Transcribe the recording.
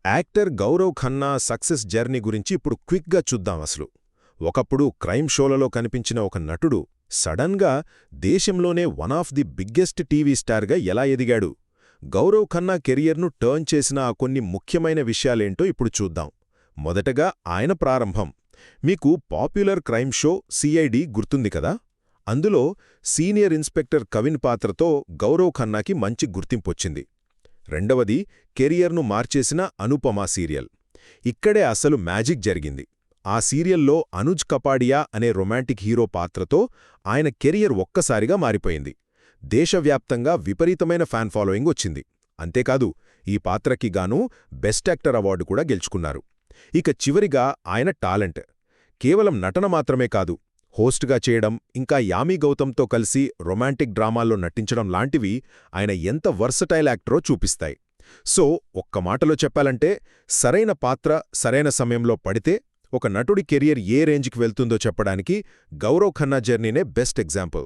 Actor Gaurav Khanna success journey గురించి ఇప్పుడు క్విక్గా చూద్దాం అసలు. ఒకప్పుడు క్రైమ్ షోలలో కనిపించిన ఒక నటుడు సడన్గా దేశంలోనే one of the biggest TV స్టార్గా ఎలా ఎదిగాడు? గౌరవ్ ఖన్నా కెరియర్ను టర్న్ చేసిన ఆ కొన్ని ముఖ్యమైన విషయాలేంటో ఇప్పుడు చూద్దాం. మొదటగా ఆయన ప్రారంభం. మీకు పాపులర్ క్రైమ్ షో సిఐడి గుర్తుంది కదా? అందులో సీనియర్ ఇన్స్పెక్టర్ కవిన్ పాత్రతో గౌరవ్ ఖన్నాకి మంచి గుర్తింపొచ్చింది. రెండవది, కెరియర్ను మార్చేసిన అనుపమా సీరియల్. ఇక్కడే అసలు మ్యాజిక్ జరిగింది. ఆ సీరియల్లో అనుజ్ కపాడియా అనే రొమాంటిక్ హీరో పాత్రతో ఆయన కెరియర్ ఒక్కసారిగా మారిపోయింది. దేశవ్యాప్తంగా విపరీతమైన ఫ్యాన్ ఫాలోయింగ్ వచ్చింది. అంతేకాదు, ఈ పాత్రకి గాను బెస్ట్ యాక్టర్ అవార్డు కూడా గెలుచుకున్నారు. ఇక చివరిగా ఆయన టాలెంట్. కేవలం నటన మాత్రమే కాదు, హోస్ట్గా చేయడం, ఇంకా యామీ గౌతమ్తో కలిసి రొమాంటిక్ డ్రామాల్లో నటించడం లాంటివి ఆయన ఎంత వర్సటైల్ యాక్టరో చూపిస్తాయి. సో, ఒక్క మాటలో చెప్పాలంటే, సరైన పాత్ర సరైన సమయంలో పడితే ఒక నటుడి కెరియర్ ఏ రేంజ్కి వెళ్తుందో చెప్పడానికి గౌరవ్ ఖన్నా జర్నీనే బెస్ట్ ఎగ్జాంపుల్.